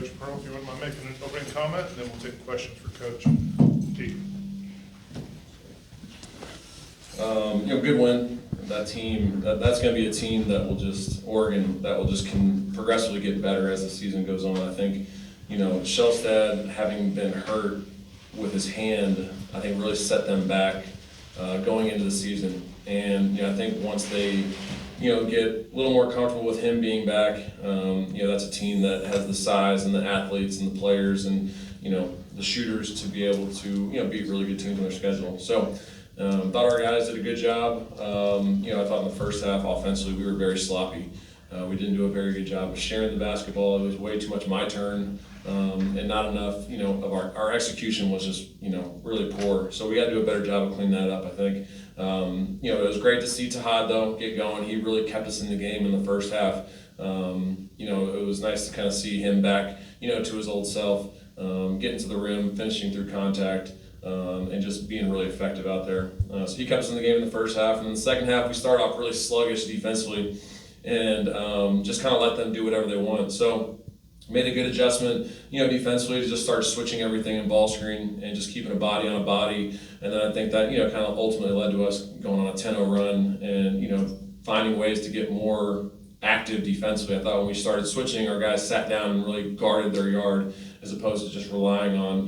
Coach Pearl, if you wouldn't mind making an opening comment, and then we'll take questions for Coach T. Good win. That team, that's going to be a team that will just, Oregon, that will just progressively get better as the season goes on. I think, Shellstad, having been hurt with his hand, I think really set them back going into the season. And, I think once they, get a little more comfortable with him being back, that's a team that has the size and the athletes and the players and, the shooters to be able to, beat really good teams on their schedule. So, thought our guys did a good job. I thought in the first half offensively we were very sloppy. We didn't do a very good job of sharing the basketball. It was way too much my turn, and not enough, of our execution was just, really poor. So we got to do a better job of cleaning that up, I think. It was great to see Tahaad, though, get going. He really kept us in the game in the first half. It was nice to kind of see him back, to his old self, getting to the rim, finishing through contact. And just being really effective out there. So he kept us in the game in the first half. And in the second half, we started off really sluggish defensively and just kind of let them do whatever they want. So made a good adjustment, defensively to just start switching everything in ball screen and just keeping a body on a body. And then I think that, kind of ultimately led to us going on a 10-0 run and, finding ways to get more active defensively. I thought when we started switching, our guys sat down and really guarded their yard as opposed to just relying on,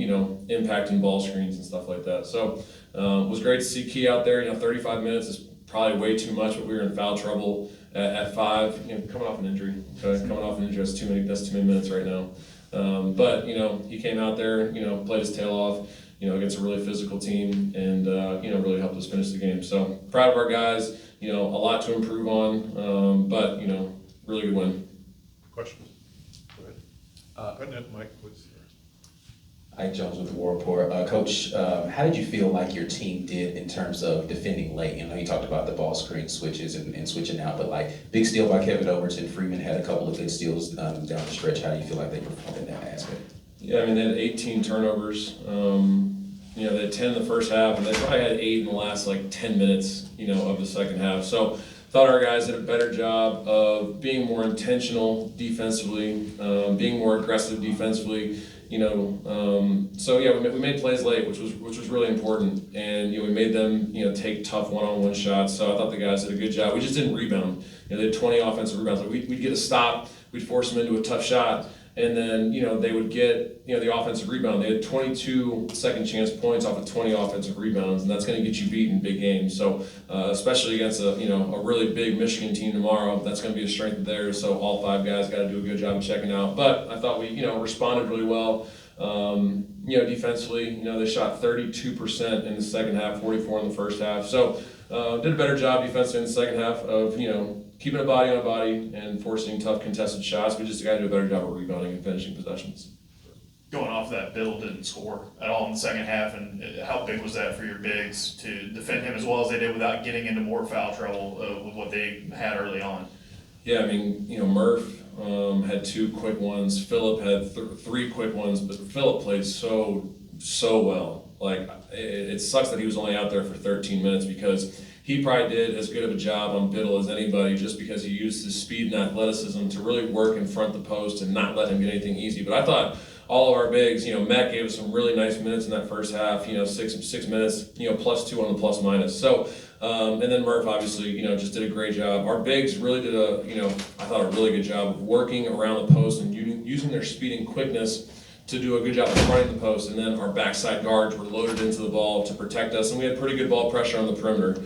impacting ball screens and stuff like that. So it was great to see Key out there. 35 minutes is probably way too much, but we were in foul trouble at 5, coming off an injury. Okay? Coming off an injury, that's too many minutes right now. But, he came out there, played his tail off, against a really physical team and, really helped us finish the game. So proud of our guys, a lot to improve on, but, really good win. Questions? Go ahead. And then Mike, please. Ike Jones with the War Report. Coach, how did you feel like your team did in terms of defending late? You talked about the ball screen switches and switching out, but big steal by Kevin Overton. Freeman had a couple of good steals down the stretch. How do you feel like they performed in that aspect? Yeah, they had 18 turnovers. They had 10 in the first half, and they probably had 8 in the last 10 minutes, of the second half. So thought our guys did a better job of being more intentional defensively, being more aggressive defensively. We made plays late, which was really important, and we made them take tough one-on-one shots. So I thought the guys did a good job. We just didn't rebound. They had 20 offensive rebounds. We'd get a stop, we'd force them into a tough shot, and then they would get the offensive rebound. They had 22 second chance points off of 20 offensive rebounds, and that's going to get you beat in big games. So especially against a really big Michigan team tomorrow, that's going to be a strength of theirs. So all 5 guys got to do a good job of checking out. But I thought we responded really well. Defensively, they shot 32% in the second half, 44% in the first half. So did a better job defensively in the second half of keeping a body on a body and forcing tough contested shots. We just got to do a better job of rebounding and finishing possessions. Going off that, Biddle didn't score at all in the second half, and how big was that for your bigs to defend him as well as they did without getting into more foul trouble with what they had early on? Yeah, Murph had 2 quick ones. Phillip had 3 quick ones, but Phillip played so well. It sucks that he was only out there for 13 minutes because he probably did as good of a job on Biddle as anybody just because he used his speed and athleticism to really work in front of the post and not let him get anything easy. But I thought all of our bigs, Matt gave us some really nice minutes in that first half, 6 minutes, +2 on the plus minus. So, and then Murph obviously, just did a great job. Our bigs really did I thought a really good job of working around the post and using their speed and quickness to do a good job of fronting the post, and then our backside guards were loaded into the ball to protect us, and we had pretty good ball pressure on the perimeter.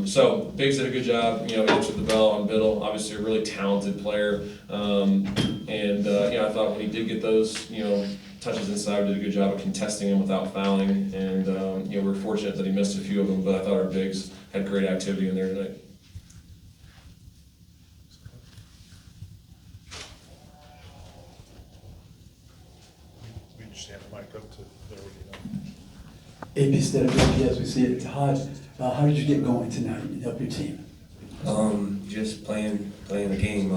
So Biggs did a good job, answered the bell on Biddle, obviously a really talented player, I thought when he did get those, touches inside, we did a good job of contesting him without fouling, and we're fortunate that he missed a few of them, but I thought our Biggs had great activity in there tonight. Stand the mic up to there. AP instead of AP as we see it. Tahaad, how did you get going tonight and help your team? Just playing the game.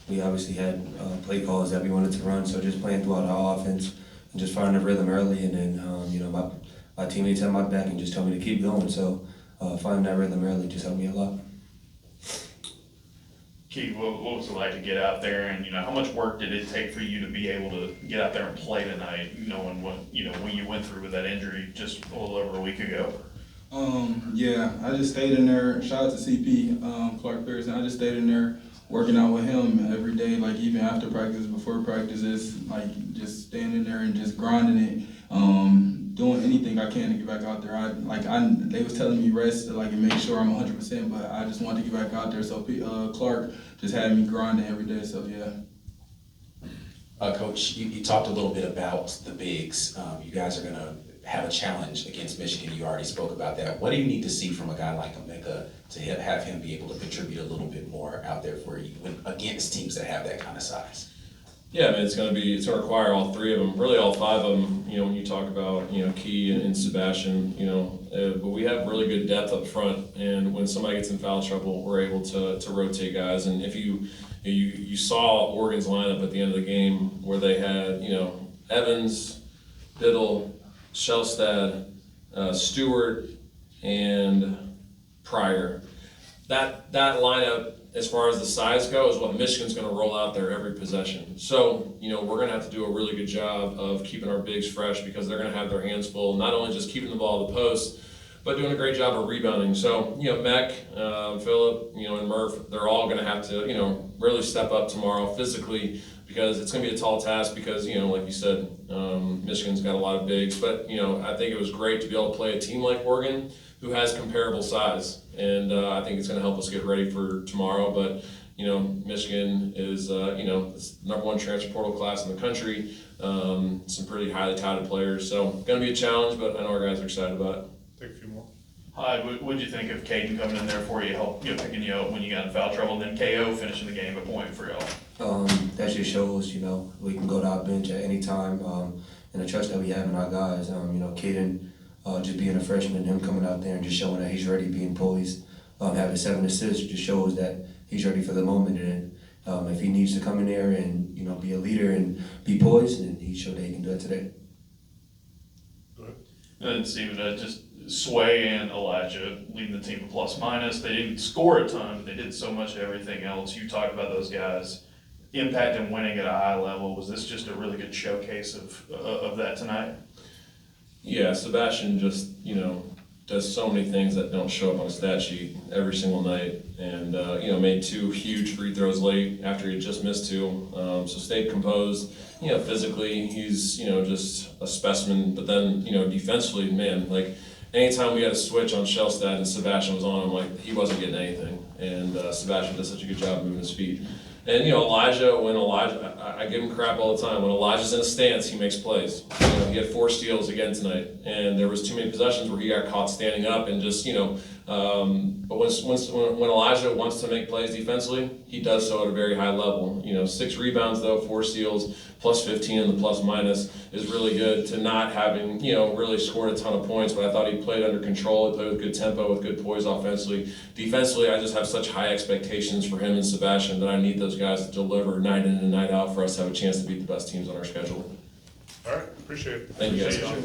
We obviously had play calls that we wanted to run, so just playing throughout our offense and just finding a rhythm early, and then my teammates had my back and just told me to keep going. So finding that rhythm early just helped me a lot. Keith, what was it like to get out there, and how much work did it take for you to be able to get out there and play tonight, knowing what what you went through with that injury just a little over a week ago? Yeah, I just stayed in there. Shout out to CP, Clark Pearson. I just stayed in there working out with him every day, like even after practice, before practices, like just staying in there and just grinding it, doing anything I can to get back out there. They was telling me rest and make sure I'm 100%, but I just wanted to get back out there. So Clark just had me grinding every day. So yeah. Coach, you talked a little bit about the bigs. You guys are gonna have a challenge against Michigan. You already spoke about that. What do you need to see from a guy like Emeka to have him be able to contribute a little bit more out there for you against teams that have that kind of size? Yeah, I mean, it's going to require all three of them, really all five of them. When you talk about Key and Sebastian, but we have really good depth up front, and when somebody gets in foul trouble, we're able to rotate guys. And if you saw Oregon's lineup at the end of the game where they had Evans, Biddle, Shelstad, Stewart, and Pryor. That lineup, as far as the size goes, is what Michigan's going to roll out there every possession. So, we're going to have to do a really good job of keeping our bigs fresh because they're going to have their hands full, not only just keeping the ball at the post, but doing a great job of rebounding. So, Mech, Phillip, and Murph, they're all going to have to, really step up tomorrow physically because it's going to be a tall task because, like you said, Michigan's got a lot of bigs. But, I think it was great to be able to play a team like Oregon who has comparable size. And I think it's going to help us get ready for tomorrow. But, Michigan is, the #1 transfer portal class in the country. Some pretty highly touted players. So, going to be a challenge, but I know our guys are excited about it. Take a few more. Hi, what'd you think of Caden coming in there for you, help picking you up when you got in foul trouble, and then KO finishing the game a point for y'all? That just shows, we can go to our bench at any time, and the trust that we have in our guys. Caden, just being a freshman, him coming out there and just showing that he's ready, being poised, having 7 assists just shows that he's ready for the moment. And if he needs to come in there and be a leader and be poised, then he showed that he can do it today. Go ahead. And Steven, just Sway and Elijah leading the team in plus minus. They didn't score a ton, but they did so much of everything else. You talk about those guys' impact and winning at a high level. Was this just a really good showcase of that tonight? Yeah, Sebastian just, does so many things that don't show up on a stat sheet every single night. And, made 2 huge free throws late after he just missed 2. So stayed composed. Physically, he's, just a specimen. But then, defensively, man, anytime we had a switch on Shelstad and Sebastian was on him, he wasn't getting anything. And Sebastian did such a good job moving his feet. And, Elijah, I give him crap all the time. When Elijah's in a stance, he makes plays. He had 4 steals again tonight. And there was too many possessions where he got caught standing up and just, but when Elijah wants to make plays defensively, he does so at a very high level. 6 rebounds though, 4 steals, plus 15 in the plus minus is really good to not having, really scored a ton of points, but I thought he played under control, he played with good tempo, with good poise offensively. Defensively, I just have such high expectations for him and Sebastian that I need those guys to deliver night in and night out for us to have a chance to beat the best teams on our schedule. All right, appreciate it. Thank you guys. Appreciate you.